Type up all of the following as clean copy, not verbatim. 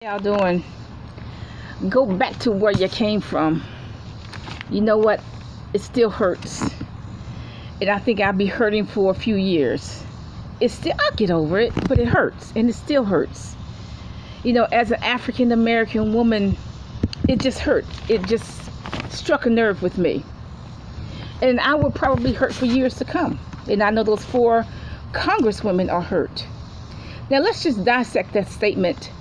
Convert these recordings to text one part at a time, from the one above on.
Y'all doing? Go back to where you came from. You know what? It still hurts. And I think I'll be hurting for a few years. I'll get over it, but it hurts. And it still hurts. You know, as an African American woman, it just hurt. It just struck a nerve with me. And I will probably hurt for years to come. And I know those 4 congresswomen are hurt. Now let's just dissect that statement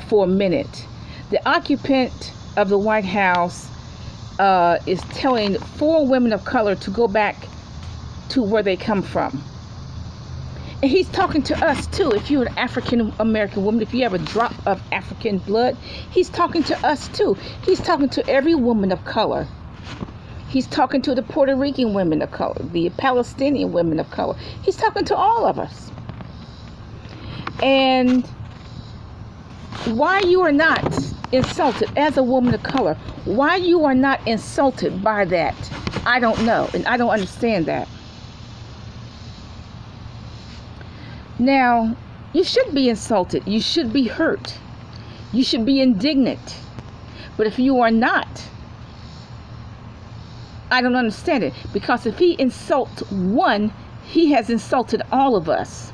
for a minute. The occupant of the White House is telling 4 women of color to go back to where they come from. And he's talking to us too. If you're an African American woman, if you have a drop of African blood, he's talking to us too. He's talking to every woman of color. He's talking to the Puerto Rican women of color, the Palestinian women of color. He's talking to all of us. And why you are not insulted as a woman of color, why you are not insulted by that, I don't know. And I don't understand that. Now, you should be insulted. You should be hurt. You should be indignant. But if you are not, I don't understand it. Because if he insults one, he has insulted all of us.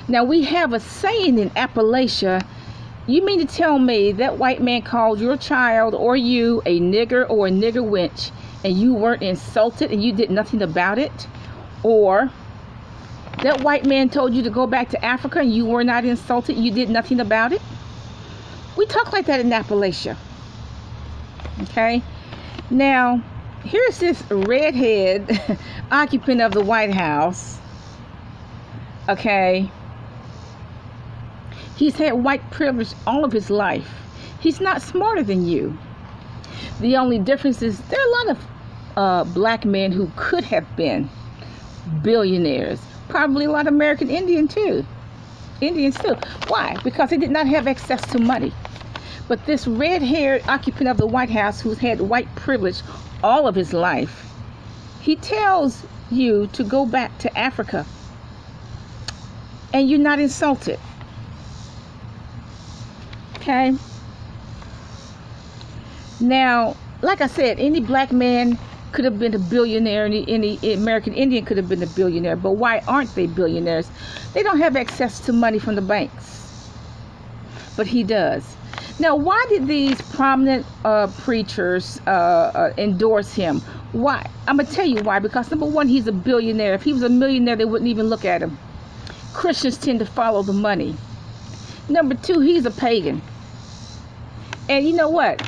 Now, we have a saying in Appalachia. You mean to tell me that white man called your child or you a nigger or a nigger wench and you weren't insulted and you did nothing about it? Or that white man told you to go back to Africa and you were not insulted, you did nothing about it? We talk like that in Appalachia. Okay? Now, here's this redhead occupant of the White House. Okay? He's had white privilege all of his life. He's not smarter than you. The only difference is there are a lot of black men who could have been billionaires. Probably a lot of American Indians too. Why? Because they did not have access to money. But this red-haired occupant of the White House who's had white privilege all of his life, he tells you to go back to Africa. And you're not insulted. Okay? Now, like I said, any black man could have been a billionaire, any American Indian could have been a billionaire, but why aren't they billionaires? They don't have access to money from the banks, but he does. Now, why did these prominent preachers endorse him? Why? I'm gonna tell you why. Because number one, he's a billionaire. If he was a millionaire, they wouldn't even look at him. Christians tend to follow the money. Number two, he's a pagan. And you know what?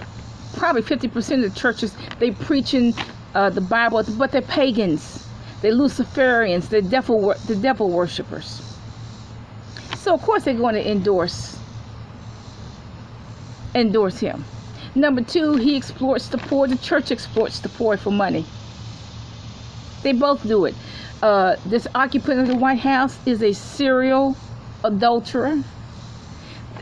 Probably 50% of the churches, they preaching the Bible, but they're pagans. They're Luciferians. They're the devil worshipers. So of course they're going to endorse him. Number two, he exploits the poor. The church exploits the poor for money. They both do it. This occupant of the White House is a serial adulterer.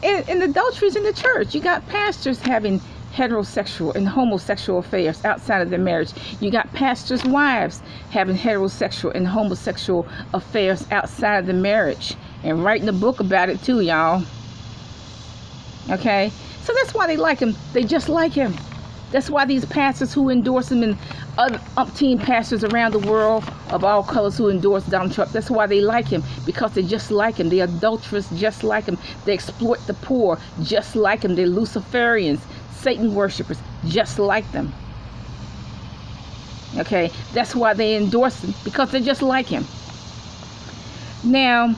And adultery is in the church. You got pastors having heterosexual and homosexual affairs outside of their marriage. You got pastors' wives having heterosexual and homosexual affairs outside of the marriage and writing a book about it too, y'all. Okay? So that's why they like him. They just like him. That's why these pastors who endorse him and other umpteen pastors around the world of all colors who endorse Donald Trump, that's why they like him, because they just like him. They're adulterous just like him. They exploit the poor just like him. They're Luciferians, Satan worshipers, just like them. Okay, that's why they endorse him, because they're just like him. Now,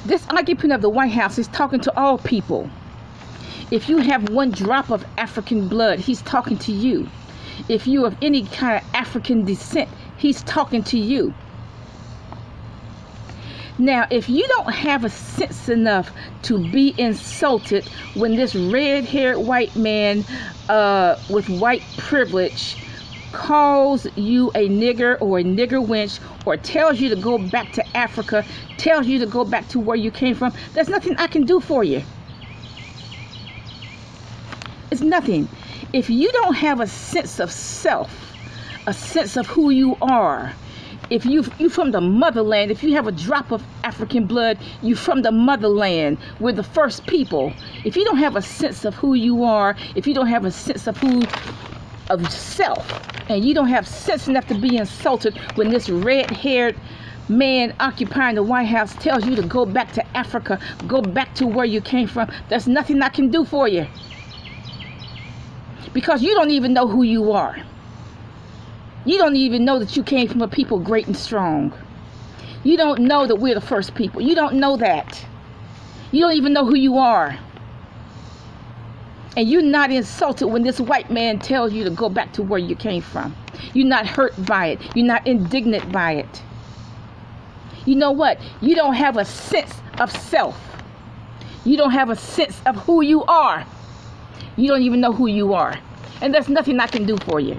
this occupant of the White House is talking to all people. If you have one drop of African blood, he's talking to you. If you have any kind of African descent, he's talking to you. Now, if you don't have a sense enough to be insulted when this red-haired white man with white privilege calls you a nigger or a nigger wench, or tells you to go back to Africa, tells you to go back to where you came from, there's nothing I can do for you. It's nothing. If you don't have a sense of self, a sense of who you are, If you from the motherland, if you have a drop of African blood, you from the motherland. We're the first people. If you don't have a sense of who you are, if you don't have a sense of self, and you don't have sense enough to be insulted when this red-haired man occupying the White House tells you to go back to Africa, go back to where you came from, there's nothing I can do for you. Because you don't even know who you are. You don't even know that you came from a people great and strong. You don't know that we're the first people. You don't know that. You don't even know who you are. And you're not insulted when this white man tells you to go back to where you came from. You're not hurt by it. You're not indignant by it. You know what? You don't have a sense of self. You don't have a sense of who you are. You don't even know who you are. And there's nothing I can do for you.